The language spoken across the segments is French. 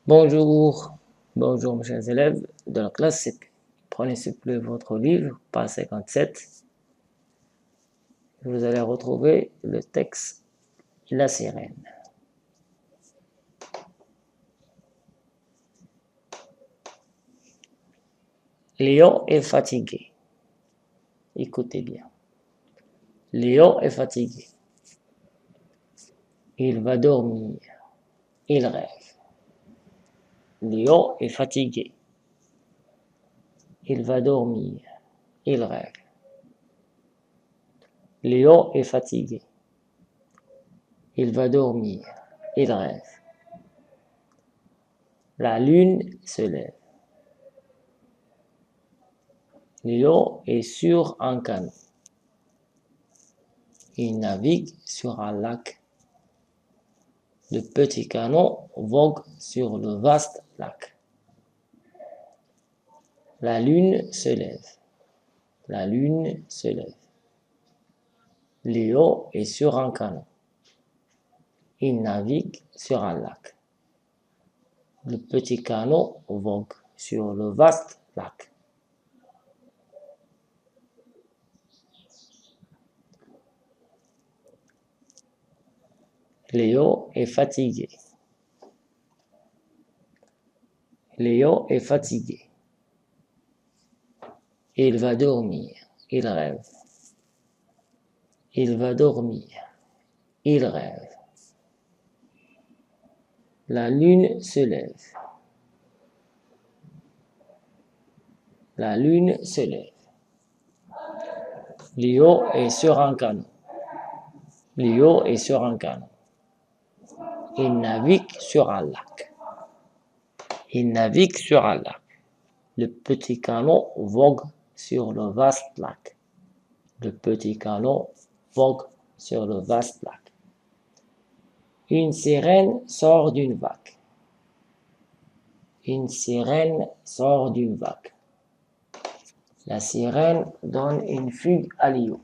Bonjour, bonjour mes chers élèves de la classe CP. Prenez s'il vous plaît votre livre, page 57. Vous allez retrouver le texte La sirène. Léon est fatigué. Écoutez bien. Léon est fatigué. Il va dormir. Il rêve. Léon est fatigué. Il va dormir. Il rêve. Léon est fatigué. Il va dormir. Il rêve. La lune se lève. Léon est sur un canot. Il navigue sur un lac. Le petit canot vogue sur le vaste lac. La lune se lève. La lune se lève. Léo est sur un canot. Il navigue sur un lac. Le petit canot vogue sur le vaste lac. Léo est fatigué. Léo est fatigué. Il va dormir. Il rêve. Il va dormir. Il rêve. La lune se lève. La lune se lève. Léo est sur un canot. Léo est sur un canot. Il navigue sur un lac. Il navigue sur un lac. Le petit canot vogue sur le vaste lac. Le petit canot vogue sur le vaste lac. Une sirène sort d'une vague. Une sirène sort d'une vague. La sirène donne une fugue à Léo.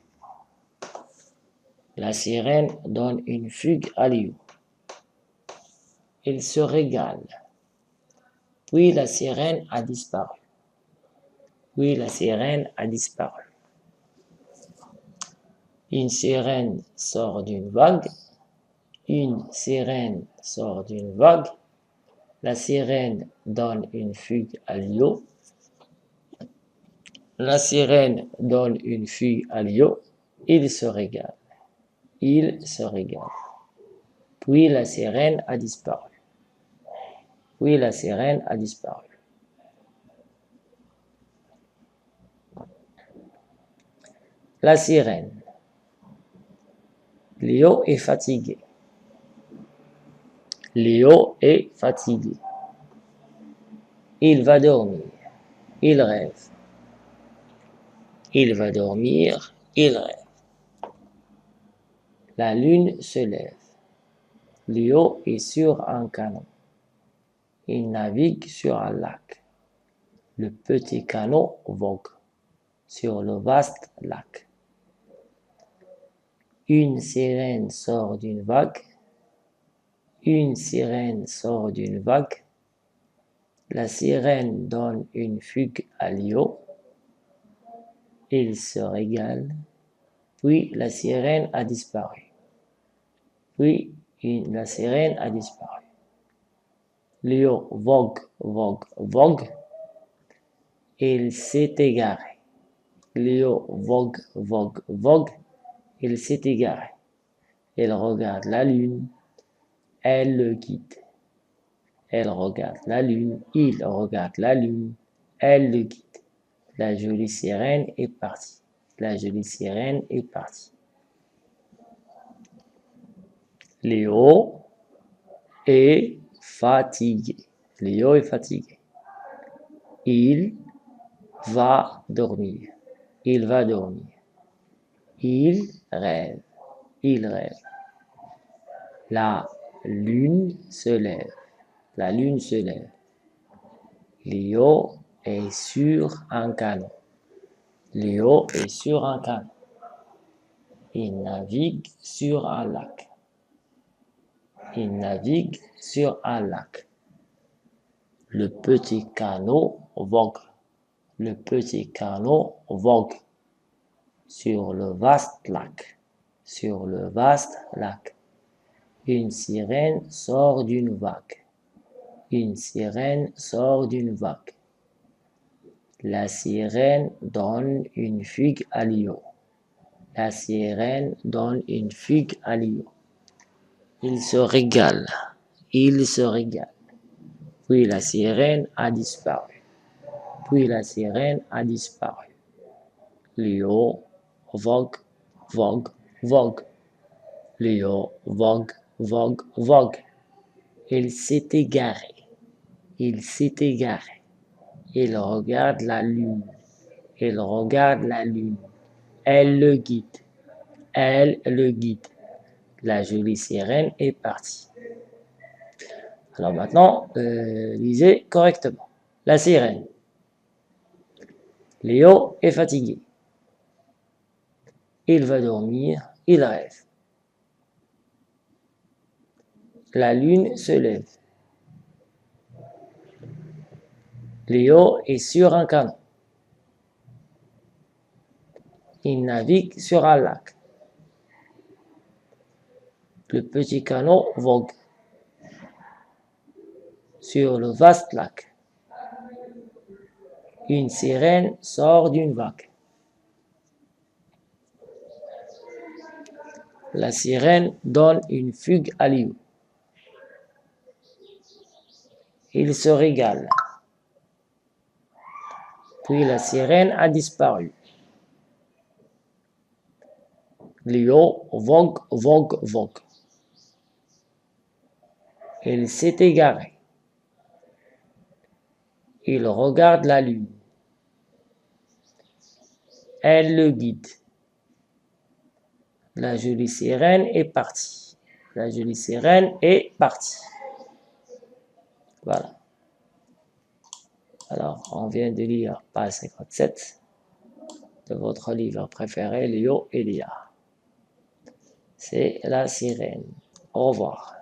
La sirène donne une fugue à Léo. Il se régale. Puis la sirène a disparu. Puis la sirène a disparu. Une sirène sort d'une vague. Une sirène sort d'une vague. La sirène donne une fugue à Léo. La sirène donne une fugue à Léo. Il se régale. Il se régale. Puis la sirène a disparu. Puis la sirène a disparu. La sirène. Léo est fatigué. Léo est fatigué. Il va dormir. Il rêve. Il va dormir. Il rêve. La lune se lève. Léo est sur un canot. Il navigue sur un lac. Le petit canot vogue sur le vaste lac. Une sirène sort d'une vague. Une sirène sort d'une vague. La sirène donne une fugue à Léo. Il se régale. Puis la sirène a disparu. Puis la sirène a disparu. Léo vogue, vogue, vogue. Il s'est égaré. Léo vogue, vogue, vogue. Il s'est égaré. Il regarde la lune. Elle le guide. Elle regarde la lune. Il regarde la lune. Elle le guide. La jolie sirène est partie. La jolie sirène est partie. Léo est fatigué. Léo est fatigué. Il va dormir. Il va dormir. Il rêve. Il rêve. La lune se lève. La lune se lève. Léo est sur un canot. Léo est sur un canot. Il navigue sur un lac. Il navigue sur un lac. Le petit canot vogue. Le petit canot vogue sur le vaste lac. Sur le vaste lac. Une sirène sort d'une vague. Une sirène sort d'une vague. La sirène donne une figue à Lio. La sirène donne une figue à Lio. Il se régale. Il se régale. Puis la sirène a disparu. Puis la sirène a disparu. Lio vogue, vogue, vogue. Lio vogue, vogue, vogue. Il s'est égaré. Il s'est égaré. Il regarde la lune. Il regarde la lune. Elle le guide. Elle le guide. La jolie sirène est partie. Alors maintenant, lisez correctement. La sirène. Léo est fatigué. Il va dormir. Il rêve. La lune se lève. Léo est sur un canot. Il navigue sur un lac. Le petit canot vogue sur le vaste lac. Une sirène sort d'une vague. La sirène donne une fugue à Léo. Il se régale. Puis la sirène a disparu. Léo vogue, vogue, vogue. Il s'est égaré. Il regarde la lune. Elle le guide. La jolie sirène est partie. La jolie sirène est partie. Voilà. Alors, on vient de lire page 57 de votre livre préféré, Léo et Léa. C'est la sirène. Au revoir.